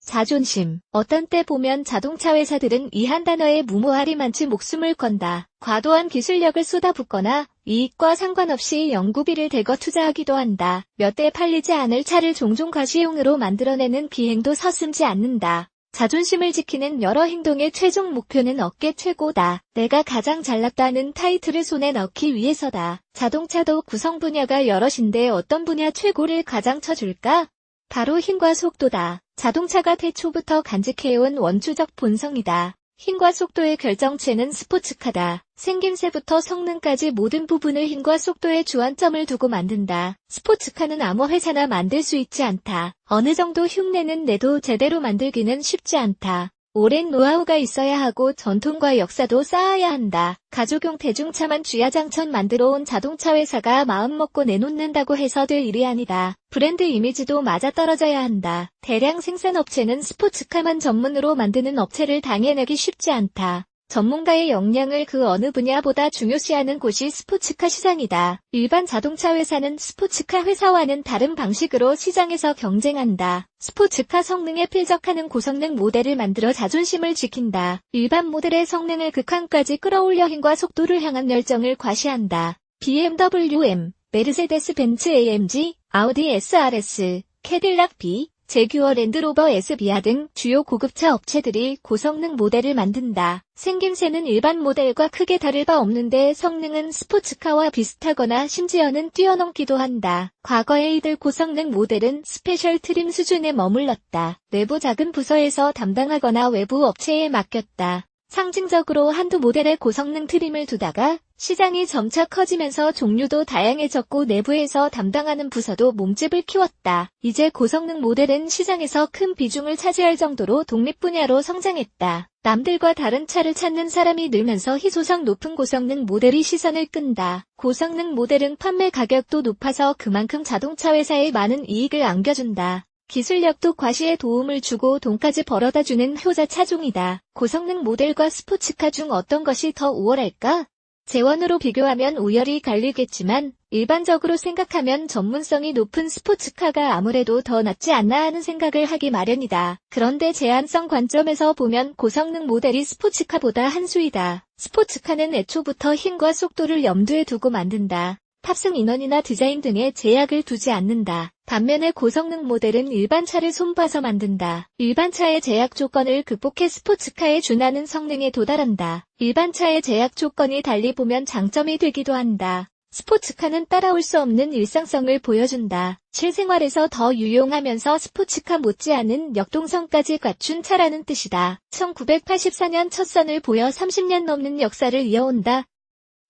자존심. 어떤 때 보면 자동차 회사들은 이 한 단어에 무모하리 많지 목숨을 건다. 과도한 기술력을 쏟아붓거나 이익과 상관없이 연구비를 대거 투자하기도 한다. 몇 대 팔리지 않을 차를 종종 과시용으로 만들어내는 비행도 서슴지 않는다. 자존심을 지키는 여러 행동의 최종 목표는 업계 최고다. 내가 가장 잘났다는 타이틀을 손에 넣기 위해서다. 자동차도 구성 분야가 여럿인데 어떤 분야 최고를 가장 쳐줄까? 바로 힘과 속도다. 자동차가 태초부터 간직해온 원초적 본성이다. 힘과 속도의 결정체는 스포츠카다. 생김새부터 성능까지 모든 부분을 힘과 속도에 주안점을 두고 만든다. 스포츠카는 아무 회사나 만들 수 있지 않다. 어느 정도 흉내는 내도 제대로 만들기는 쉽지 않다. 오랜 노하우가 있어야 하고 전통과 역사도 쌓아야 한다. 가족용 대중차만 쥐야장천 만들어온 자동차 회사가 마음먹고 내놓는다고 해서 될 일이 아니다. 브랜드 이미지도 맞아떨어져야 한다. 대량 생산업체는 스포츠카만 전문으로 만드는 업체를 당해내기 쉽지 않다. 전문가의 역량을 그 어느 분야보다 중요시하는 곳이 스포츠카 시장이다. 일반 자동차 회사는 스포츠카 회사와는 다른 방식으로 시장에서 경쟁한다. 스포츠카 성능에 필적하는 고성능 모델을 만들어 자존심을 지킨다. 일반 모델의 성능을 극한까지 끌어올려 힘과 속도를 향한 열정을 과시한다. BMW M, 메르세데스 벤츠 AMG, 아우디 SRS, 캐딜락 B, 제규어 랜드로버 SBA 등 주요 고급차 업체들이 고성능 모델을 만든다. 생김새는 일반 모델과 크게 다를 바 없는데 성능은 스포츠카와 비슷하거나 심지어는 뛰어넘기도 한다. 과거의 이들 고성능 모델은 스페셜 트림 수준에 머물렀다. 내부 작은 부서에서 담당하거나 외부 업체에 맡겼다. 상징적으로 한두 모델의 고성능 트림을 두다가 시장이 점차 커지면서 종류도 다양해졌고 내부에서 담당하는 부서도 몸집을 키웠다. 이제 고성능 모델은 시장에서 큰 비중을 차지할 정도로 독립 분야로 성장했다. 남들과 다른 차를 찾는 사람이 늘면서 희소성 높은 고성능 모델이 시선을 끈다. 고성능 모델은 판매 가격도 높아서 그만큼 자동차 회사에 많은 이익을 안겨준다. 기술력도 과시에 도움을 주고 돈까지 벌어다주는 효자 차종이다. 고성능 모델과 스포츠카 중 어떤 것이 더 우월할까? 재원으로 비교하면 우열이 갈리겠지만 일반적으로 생각하면 전문성이 높은 스포츠카가 아무래도 더 낫지 않나 하는 생각을 하기 마련이다. 그런데 제한성 관점에서 보면 고성능 모델이 스포츠카보다 한 수이다. 스포츠카는 애초부터 힘과 속도를 염두에 두고 만든다. 탑승 인원이나 디자인 등에 제약을 두지 않는다. 반면에 고성능 모델은 일반 차를 손봐서 만든다. 일반 차의 제약 조건을 극복해 스포츠카에 준하는 성능에 도달한다. 일반 차의 제약 조건이 달리 보면 장점이 되기도 한다. 스포츠카는 따라올 수 없는 일상성을 보여준다. 실생활에서 더 유용하면서 스포츠카 못지않은 역동성까지 갖춘 차라는 뜻이다. 1984년 첫 선을 보여 30년 넘는 역사를 이어온다.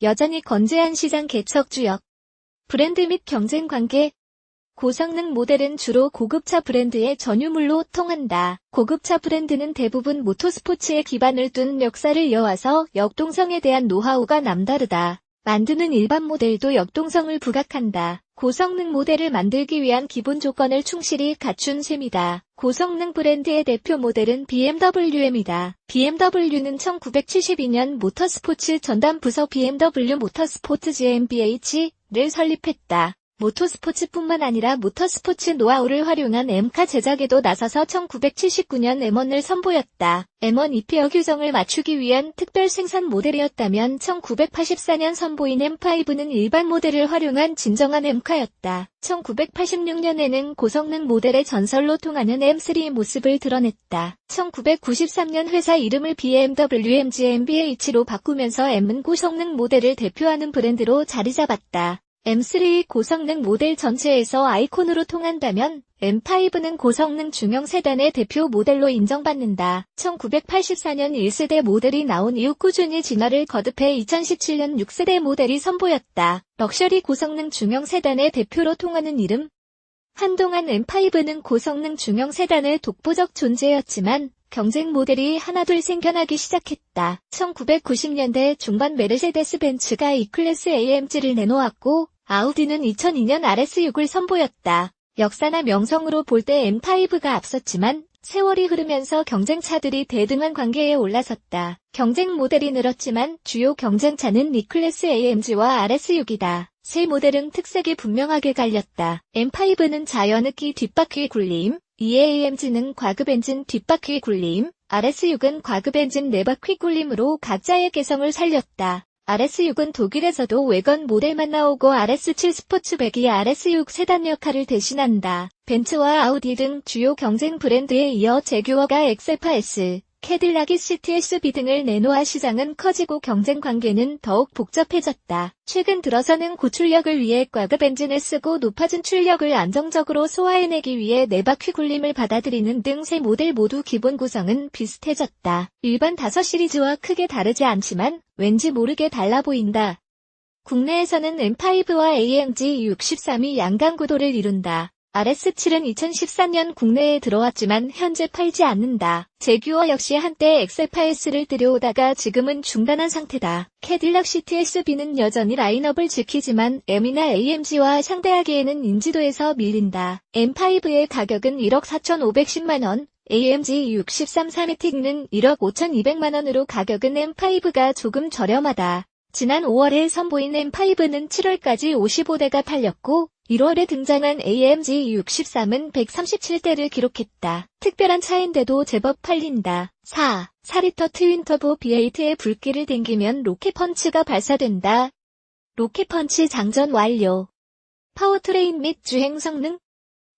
여전히 건재한 시장 개척 주역. 브랜드 및 경쟁 관계. 고성능 모델은 주로 고급차 브랜드의 전유물로 통한다. 고급차 브랜드는 대부분 모터스포츠에 기반을 둔 역사를 이어와서 역동성에 대한 노하우가 남다르다. 만드는 일반 모델도 역동성을 부각한다. 고성능 모델을 만들기 위한 기본 조건을 충실히 갖춘 셈이다. 고성능 브랜드의 대표 모델은 BMWM이다. BMW는 1972년 모터스포츠 전담 부서 BMW 모터스포츠 GmbH를 설립했다. 모터스포츠뿐만 아니라 모터스포츠 노하우를 활용한 M카 제작에도 나서서 1979년 M1을 선보였다. M1 이페어 규정을 맞추기 위한 특별 생산 모델이었다면 1984년 선보인 M5는 일반 모델을 활용한 진정한 M카였다. 1986년에는 고성능 모델의 전설로 통하는 M3의 모습을 드러냈다. 1993년 회사 이름을 BMW M GmbH로 바꾸면서 M은 고성능 모델을 대표하는 브랜드로 자리 잡았다. M3 고성능 모델 전체에서 아이콘으로 통한다면 M5는 고성능 중형 세단의 대표 모델로 인정받는다. 1984년 1세대 모델이 나온 이후 꾸준히 진화를 거듭해 2017년 6세대 모델이 선보였다. 럭셔리 고성능 중형 세단의 대표로 통하는 이름. 한동안 M5는 고성능 중형 세단의 독보적 존재였지만 경쟁 모델이 하나둘 생겨나기 시작했다. 1990년대 중반 메르세데스 벤츠가 E클래스 AMG를 내놓았고 아우디는 2002년 RS6을 선보였다. 역사나 명성으로 볼 때 M5가 앞섰지만 세월이 흐르면서 경쟁차들이 대등한 관계에 올라섰다. 경쟁 모델이 늘었지만 주요 경쟁차는 E클래스 AMG와 RS6이다. 세 모델은 특색이 분명하게 갈렸다. M5는 자연흡기 뒷바퀴 굴림, EAMG는 과급 엔진 뒷바퀴 굴림, RS6은 과급 엔진 내바퀴 굴림으로 각자의 개성을 살렸다. RS6은 독일에서도 외건 모델만 나오고 RS7 스포츠백이 RS6 세단 역할을 대신한다. 벤츠와 아우디 등 주요 경쟁 브랜드에 이어 제규어가 엑셀파 S, 캐딜락이 CTS-V 등을 내놓아 시장은 커지고 경쟁 관계는 더욱 복잡해졌다. 최근 들어서는 고출력을 위해 과급 엔진을 쓰고 높아진 출력을 안정적으로 소화해내기 위해 내바퀴 굴림을 받아들이는 등 세 모델 모두 기본 구성은 비슷해졌다. 일반 5 시리즈와 크게 다르지 않지만 왠지 모르게 달라 보인다. 국내에서는 M5와 AMG 63이 양강구도를 이룬다. RS7은 2014년 국내에 들어왔지만 현재 팔지 않는다. 제규어 역시 한때 엑셀파 S를 들여오다가 지금은 중단한 상태다. 캐딜락 CTS-V는 여전히 라인업을 지키지만 M이나 AMG와 상대하기에는 인지도에서 밀린다. M5의 가격은 1억 4,510만원, AMG 63 사미틱는 1억 5,200만원으로 가격은 M5가 조금 저렴하다. 지난 5월에 선보인 M5는 7월까지 55대가 팔렸고 1월에 등장한 AMG 63은 137대를 기록했다. 특별한 차인데도 제법 팔린다. 4리터 트윈터보 V8의 불길을 땡기면 로켓펀치가 발사된다. 로켓펀치 장전 완료. 파워트레인 및 주행 성능?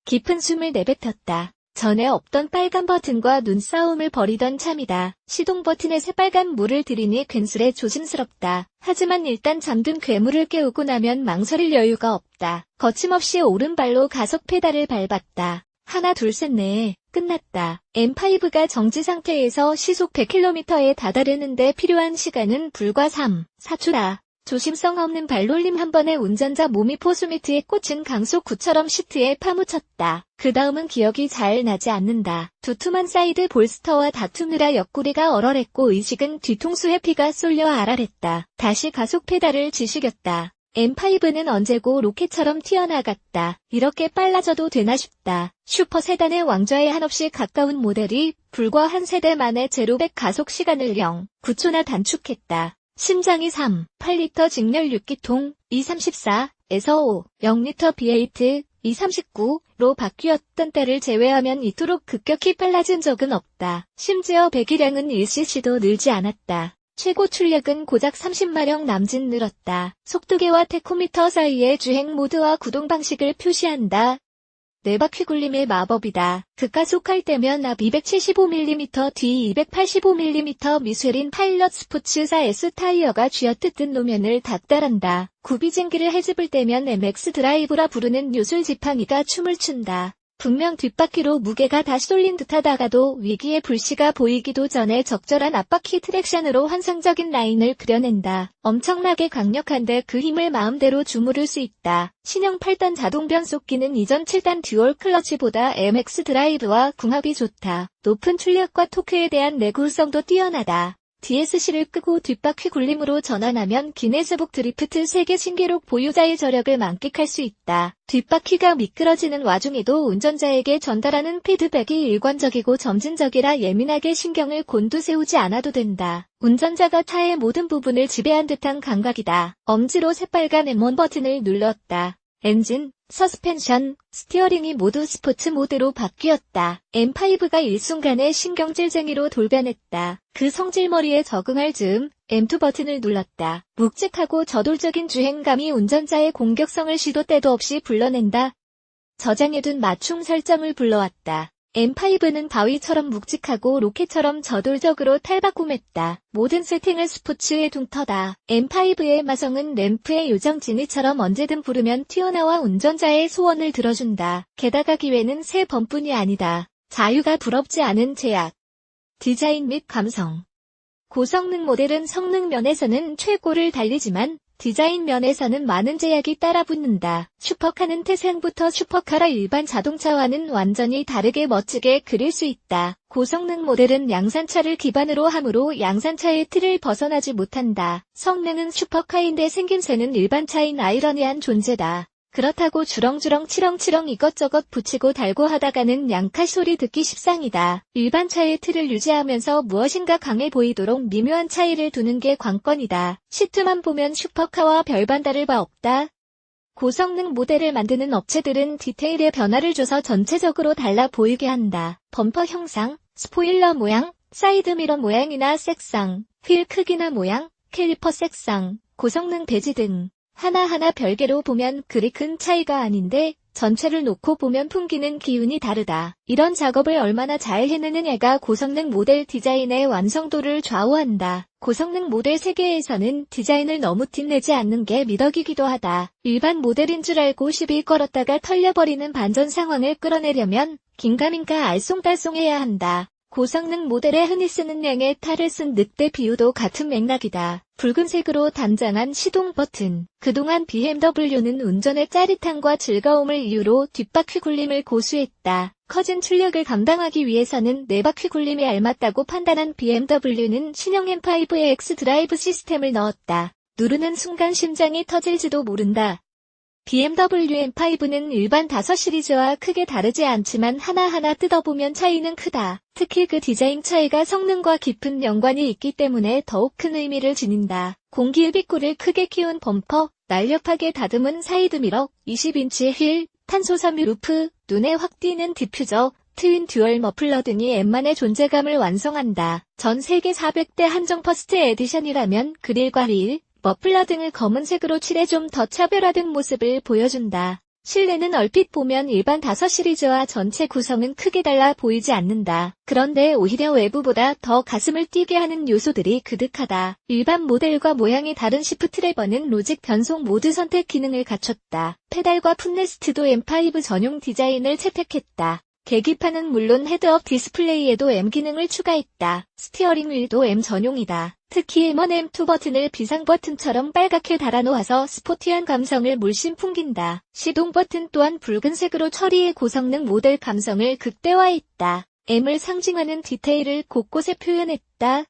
깊은 숨을 내뱉었다. 전에 없던 빨간 버튼과 눈싸움을 벌이던 참이다. 시동 버튼에 새빨간 물을 들이니 괜스레 조심스럽다. 하지만 일단 잠든 괴물을 깨우고 나면 망설일 여유가 없다. 거침없이 오른발로 가속 페달을 밟았다. 하나 둘 셋 넷 끝났다. M5가 정지 상태에서 시속 100km에 다다르는데 필요한 시간은 불과 4초다. 조심성 없는 발놀림 한 번에 운전자 몸이 포수미트에 꽂힌 강속구처럼 시트에 파묻혔다. 그 다음은 기억이 잘 나지 않는다. 두툼한 사이드 볼스터와 다투느라 옆구리가 얼얼했고 의식은 뒤통수 해피가 쏠려 알알했다. 다시 가속 페달을 지시겼다. M5는 언제고 로켓처럼 튀어나갔다. 이렇게 빨라져도 되나 싶다. 슈퍼 세단의 왕좌에 한없이 가까운 모델이 불과 한 세대 만에 제로 100 가속 시간을 0.9초나 단축했다. 심장이 8리터 직렬 6기통 234에서 0리터 V8 239로 바뀌었던 때를 제외하면 이토록 급격히 빨라진 적은 없다. 심지어 배기량은 1cc도 늘지 않았다. 최고 출력은 고작 30마력 남짓 늘었다. 속도계와 테코미터 사이의 주행 모드와 구동 방식을 표시한다. 내바퀴 굴림의 마법이다. 급가속할 때면 앞 275mm, 뒤 285mm 미쉐린 파일럿 스포츠사 S 타이어가 쥐어뜯은 노면을 닥달한다. 구비진기를 헤집을 때면 MX 드라이브라 부르는 요술 지팡이가 춤을 춘다. 분명 뒷바퀴로 무게가 다 쏠린 듯하다가도 위기의 불씨가 보이기도 전에 적절한 앞바퀴 트랙션으로 환상적인 라인을 그려낸다. 엄청나게 강력한데 그 힘을 마음대로 주무를 수 있다. 신형 8단 자동 변속기는 이전 7단 듀얼 클러치보다 MX 드라이브와 궁합이 좋다. 높은 출력과 토크에 대한 내구성도 뛰어나다. DSC를 끄고 뒷바퀴 굴림으로 전환하면 기네스북 드리프트 세계 신기록 보유자의 저력을 만끽할 수 있다. 뒷바퀴가 미끄러지는 와중에도 운전자에게 전달하는 피드백이 일관적이고 점진적이라 예민하게 신경을 곤두세우지 않아도 된다. 운전자가 차의 모든 부분을 지배한 듯한 감각이다. 엄지로 새빨간 M1 버튼을 눌렀다. 엔진, 서스펜션, 스티어링이 모두 스포츠 모드로 바뀌었다. M5가 일순간에 신경질쟁이로 돌변했다. 그 성질머리에 적응할 즈음 M2 버튼을 눌렀다. 묵직하고 저돌적인 주행감이 운전자의 공격성을 시도 때도 없이 불러낸다. 저장해둔 맞춤 설정을 불러왔다. M5는 바위처럼 묵직하고 로켓처럼 저돌적으로 탈바꿈했다. 모든 세팅을 스포츠에 둔터다. M5의 마성은 램프의 요정 지니처럼 언제든 부르면 튀어나와 운전자의 소원을 들어준다. 게다가 기회는 세 번뿐이 아니다. 자유가 부럽지 않은 제약. 디자인 및 감성. 고성능 모델은 성능 면에서는 최고를 달리지만 디자인 면에서는 많은 제약이 따라붙는다. 슈퍼카는 태생부터 슈퍼카라 일반 자동차와는 완전히 다르게 멋지게 그릴 수 있다. 고성능 모델은 양산차를 기반으로 하므로 양산차의 틀을 벗어나지 못한다. 성능은 슈퍼카인데 생김새는 일반 차인 아이러니한 존재다. 그렇다고 주렁주렁 치렁치렁 이것저것 붙이고 달고 하다가는 양카 소리 듣기 십상이다. 일반 차의 틀을 유지하면서 무엇인가 강해 보이도록 미묘한 차이를 두는 게 관건이다. 시트만 보면 슈퍼카와 별반 다를 바 없다. 고성능 모델을 만드는 업체들은 디테일에 변화를 줘서 전체적으로 달라 보이게 한다. 범퍼 형상, 스포일러 모양, 사이드미러 모양이나 색상, 휠 크기나 모양, 캘리퍼 색상, 고성능 배지 등 하나하나 별개로 보면 그리 큰 차이가 아닌데 전체를 놓고 보면 풍기는 기운이 다르다. 이런 작업을 얼마나 잘 해내느냐가 고성능 모델 디자인의 완성도를 좌우한다. 고성능 모델 세계에서는 디자인을 너무 팁내지 않는 게 미덕이기도 하다. 일반 모델인 줄 알고 시비 걸었다가 털려버리는 반전 상황을 끌어내려면 긴가민가 알쏭달쏭해야 한다. 고성능 모델에 흔히 쓰는 양의 탈을 쓴 늑대 비유도 같은 맥락이다. 붉은색으로 단장한 시동 버튼. 그동안 BMW는 운전의 짜릿함과 즐거움을 이유로 뒷바퀴 굴림을 고수했다. 커진 출력을 감당하기 위해서는 네 바퀴 굴림이 알맞다고 판단한 BMW는 신형 M5에 X 드라이브 시스템을 넣었다. 누르는 순간 심장이 터질지도 모른다. BMW M5는 일반 5 시리즈와 크게 다르지 않지만 하나하나 뜯어보면 차이는 크다. 특히 그 디자인 차이가 성능과 깊은 연관이 있기 때문에 더욱 큰 의미를 지닌다. 공기흡입구를 크게 키운 범퍼, 날렵하게 다듬은 사이드미러, 20인치 휠, 탄소 섬유 루프, 눈에 확 띄는 디퓨저, 트윈 듀얼 머플러 등이 M만의 존재감을 완성한다. 전 세계 400대 한정 퍼스트 에디션이라면 그릴과 릴, 머플러 등을 검은색으로 칠해 좀 더 차별화된 모습을 보여준다. 실내는 얼핏 보면 일반 5 시리즈와 전체 구성은 크게 달라 보이지 않는다. 그런데 오히려 외부보다 더 가슴을 뛰게 하는 요소들이 그득하다. 일반 모델과 모양이 다른 시프트 레버는 로직 변속 모드 선택 기능을 갖췄다. 페달과 풋레스트도 M5 전용 디자인을 채택했다. 계기판은 물론 헤드업 디스플레이에도 M 기능을 추가했다. 스티어링 휠도 M 전용이다. 특히 M1, M2 버튼을 비상 버튼처럼 빨갛게 달아놓아서 스포티한 감성을 물씬 풍긴다. 시동 버튼 또한 붉은색으로 처리해 고성능 모델 감성을 극대화했다. M을 상징하는 디테일을 곳곳에 표현했다.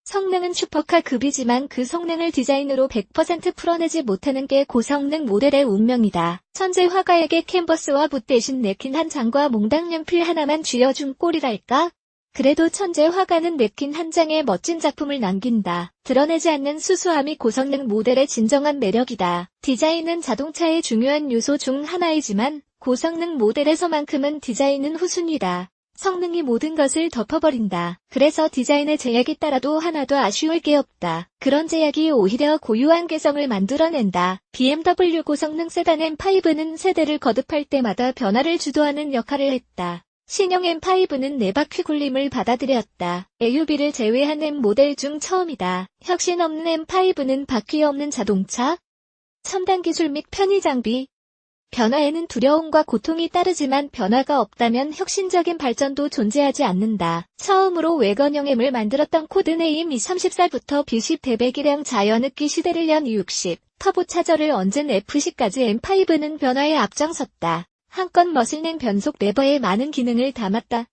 성능은 슈퍼카 급이지만 그 성능을 디자인으로 100% 풀어내지 못하는 게 고성능 모델의 운명이다. 천재 화가에게 캔버스와 붓 대신 냅킨 한 장과 몽당 연필 하나만 쥐어준 꼴이랄까? 그래도 천재 화가는 냅킨 한 장에 멋진 작품을 남긴다. 드러내지 않는 수수함이 고성능 모델의 진정한 매력이다. 디자인은 자동차의 중요한 요소 중 하나이지만 고성능 모델에서만큼은 디자인은 후순위다. 성능이 모든 것을 덮어버린다. 그래서 디자인의 제약이 따라도 하나도 아쉬울 게 없다. 그런 제약이 오히려 고유한 개성을 만들어낸다. BMW 고성능 세단 M5는 세대를 거듭할 때마다 변화를 주도하는 역할을 했다. 신형 M5는 4바퀴 굴림을 받아들였다. AUV를 제외한 M 모델 중 처음이다. 혁신 없는 M5는 바퀴 없는 자동차, 첨단 기술 및 편의 장비, 변화에는 두려움과 고통이 따르지만 변화가 없다면 혁신적인 발전도 존재하지 않는다. 처음으로 외건형 M을 만들었던 코드네임 E30살부터 B10 대배기량 자연흡기 시대를 연 E60, 터보차저를 얹은 F10까지 M5는 변화에 앞장섰다. 한건 머슬낸 변속 레버에 많은 기능을 담았다.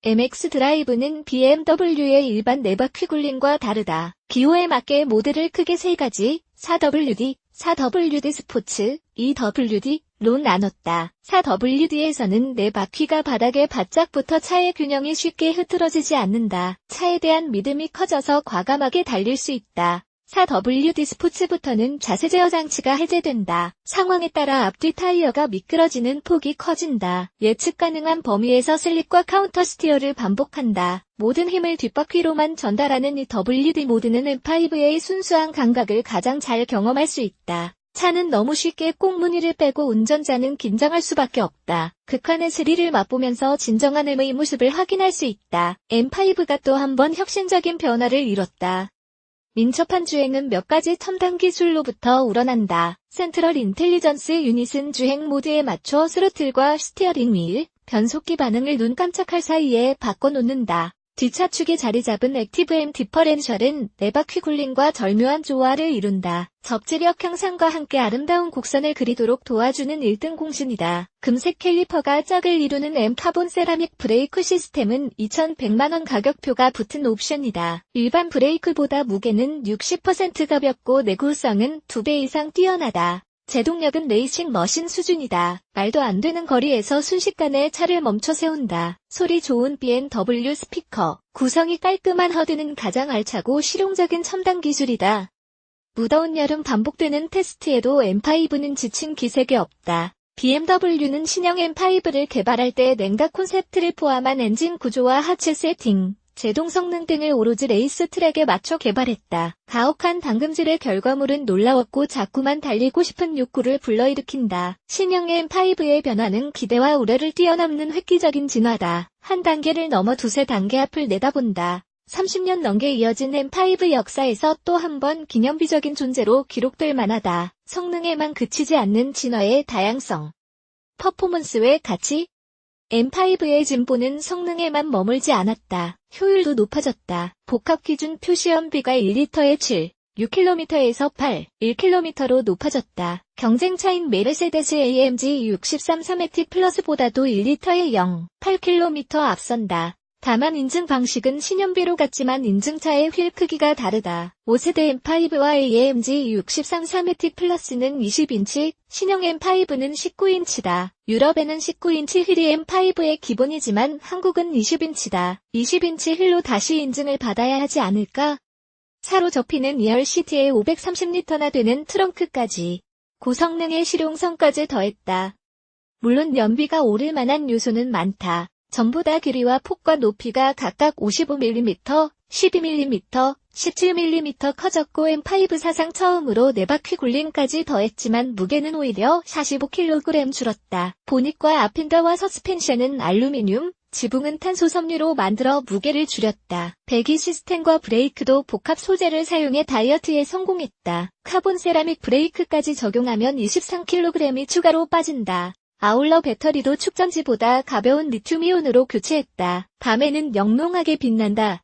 MX 드라이브는 BMW의 일반 4바퀴 굴림과 다르다. 기호에 맞게 모드를 크게 3가지, 4WD, 4WD 스포츠, EWD,로 나눴다. 4WD에서는 4바퀴가 바닥에 바짝 붙어 차의 균형이 쉽게 흐트러지지 않는다. 차에 대한 믿음이 커져서 과감하게 달릴 수 있다. 4WD 스포츠부터는 자세 제어 장치가 해제된다. 상황에 따라 앞뒤 타이어가 미끄러지는 폭이 커진다. 예측 가능한 범위에서 슬립과 카운터 스티어를 반복한다. 모든 힘을 뒷바퀴로만 전달하는 이 WD 모드는 M5의 순수한 감각을 가장 잘 경험할 수 있다. 차는 너무 쉽게 꽁무니를 빼고 운전자는 긴장할 수밖에 없다. 극한의 스릴을 맛보면서 진정한 M의 모습을 확인할 수 있다. M5가 또 한 번 혁신적인 변화를 이뤘다. 민첩한 주행은 몇 가지 첨단 기술로부터 우러난다. 센트럴 인텔리전스 유닛은 주행 모드에 맞춰 스로틀과 스티어링 휠, 변속기 반응을 눈 깜짝할 사이에 바꿔놓는다. 뒷차축에 자리 잡은 액티브 M 디퍼렌셜은 4바퀴 굴림과 절묘한 조화를 이룬다. 접지력 향상과 함께 아름다운 곡선을 그리도록 도와주는 1등 공신이다. 금색 캘리퍼가 짝을 이루는 M 카본 세라믹 브레이크 시스템은 2,100만원 가격표가 붙은 옵션이다. 일반 브레이크보다 무게는 60% 가볍고 내구성은 2배 이상 뛰어나다. 제동력은 레이싱 머신 수준이다. 말도 안 되는 거리에서 순식간에 차를 멈춰 세운다. 소리 좋은 BMW 스피커. 구성이 깔끔한 허드는 가장 알차고 실용적인 첨단 기술이다. 무더운 여름 반복되는 테스트에도 M5는 지친 기색이 없다. BMW는 신형 M5를 개발할 때 냉각 콘셉트를 포함한 엔진 구조와 하체 세팅, 제동 성능 등을 오로지 레이스 트랙에 맞춰 개발했다. 가혹한 담금질의 결과물은 놀라웠고 자꾸만 달리고 싶은 욕구를 불러일으킨다. 신형 M5의 변화는 기대와 우려를 뛰어넘는 획기적인 진화다. 한 단계를 넘어 두세 단계 앞을 내다본다. 30년 넘게 이어진 M5 역사에서 또 한 번 기념비적인 존재로 기록될 만하다. 성능에만 그치지 않는 진화의 다양성. 퍼포먼스 외 가치? M5의 진보는 성능에만 머물지 않았다. 효율도 높아졌다. 복합기준 표시연비가 1리터에 7, 6km에서 8, 1km로 높아졌다. 경쟁차인 메르세데스 AMG 63 3매틱 플러스보다도 1리터에 0, 8km 앞선다. 다만 인증 방식은 신연비로 같지만 인증차의 휠 크기가 다르다. 5세대 M5와 AMG 63 3매틱 플러스는 20인치, 신형 M5는 19인치다. 유럽에는 19인치 휠이 M5의 기본이지만 한국은 20인치다. 20인치 휠로 다시 인증을 받아야 하지 않을까? 사로잡히는 2열 시트에 530리터나 되는 트렁크까지. 고성능의 실용성까지 더했다. 물론 연비가 오를 만한 요소는 많다. 전부 다 길이와 폭과 높이가 각각 55mm, 12mm, 17mm 커졌고 M5 사상 처음으로 4바퀴 굴림까지 더했지만 무게는 오히려 45kg 줄었다. 보닛과 앞힌더와 서스펜션은 알루미늄, 지붕은 탄소 섬유로 만들어 무게를 줄였다. 배기 시스템과 브레이크도 복합 소재를 사용해 다이어트에 성공했다. 카본 세라믹 브레이크까지 적용하면 23kg이 추가로 빠진다. 아울러 배터리도 축전지보다 가벼운 리튬이온으로 교체했다. 밤에는 영롱하게 빛난다.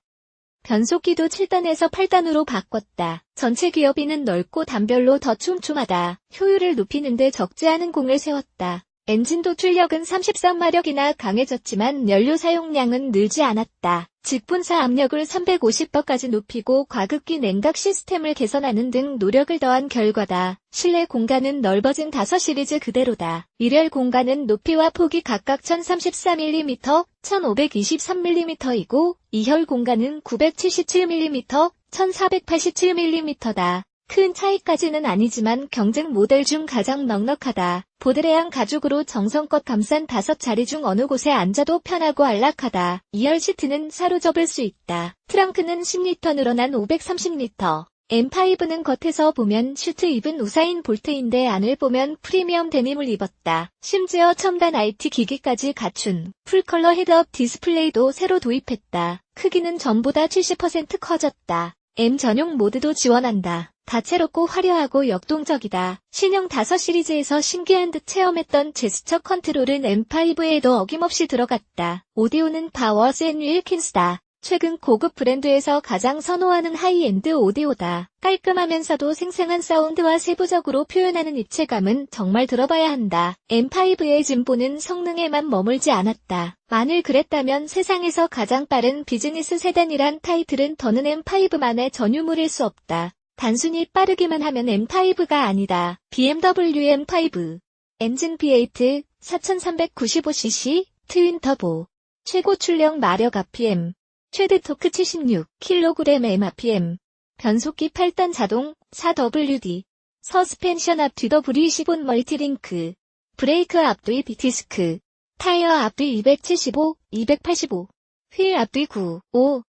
변속기도 7단에서 8단으로 바꿨다. 전체 기어비는 넓고 단별로 더 촘촘하다. 효율을 높이는 데 적지 않은 공을 세웠다. 엔진도 출력은 33마력이나 강해졌지만 연료 사용량은 늘지 않았다. 직분사 압력을 350bar까지 높이고 과급기 냉각 시스템을 개선하는 등 노력을 더한 결과다. 실내 공간은 넓어진 5시리즈 그대로다. 1열 공간은 높이와 폭이 각각 1033mm, 1523mm이고 2열 공간은 977mm, 1487mm다. 큰 차이까지는 아니지만 경쟁 모델 중 가장 넉넉하다. 보드레양 가죽으로 정성껏 감싼 5자리 중 어느 곳에 앉아도 편하고 안락하다. 2열 시트는 사로잡을 수 있다. 트렁크는 10리터 늘어난 530리터. M5는 겉에서 보면 슈트 입은 우사인 볼트인데 안을 보면 프리미엄 데님을 입었다. 심지어 첨단 IT 기기까지 갖춘 풀컬러 헤드업 디스플레이도 새로 도입했다. 크기는 전보다 70% 커졌다. M 전용 모드도 지원한다. 다채롭고 화려하고 역동적이다. 신형 5시리즈에서 신기한 듯 체험했던 제스처 컨트롤은 M5에도 어김없이 들어갔다. 오디오는 바워스 앤 윌킨스다. 최근 고급 브랜드에서 가장 선호하는 하이엔드 오디오다. 깔끔하면서도 생생한 사운드와 세부적으로 표현하는 입체감은 정말 들어봐야 한다. M5의 진보는 성능에만 머물지 않았다. 만일 그랬다면 세상에서 가장 빠른 비즈니스 세단이란 타이틀은 더는 M5만의 전유물일 수 없다. 단순히 빠르기만 하면 M5가 아니다. BMW M5 엔진 V8 4395cc 트윈 터보 최고 출력 마력 RPM 최대 토크 76kg MRPM 변속기 8단 자동 4WD 서스펜션 앞뒤 W25 멀티링크 브레이크 앞뒤 비디스크 타이어 앞뒤 275, 285 휠 앞뒤 9,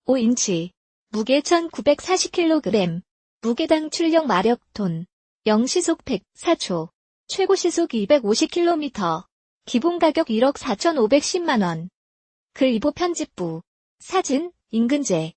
5인치 무게 1940kg 무게당 출력 마력 톤 0시속 104초 최고 시속 250km 기본 가격 1억 4,510만원 글 2보 편집부 사진 임근재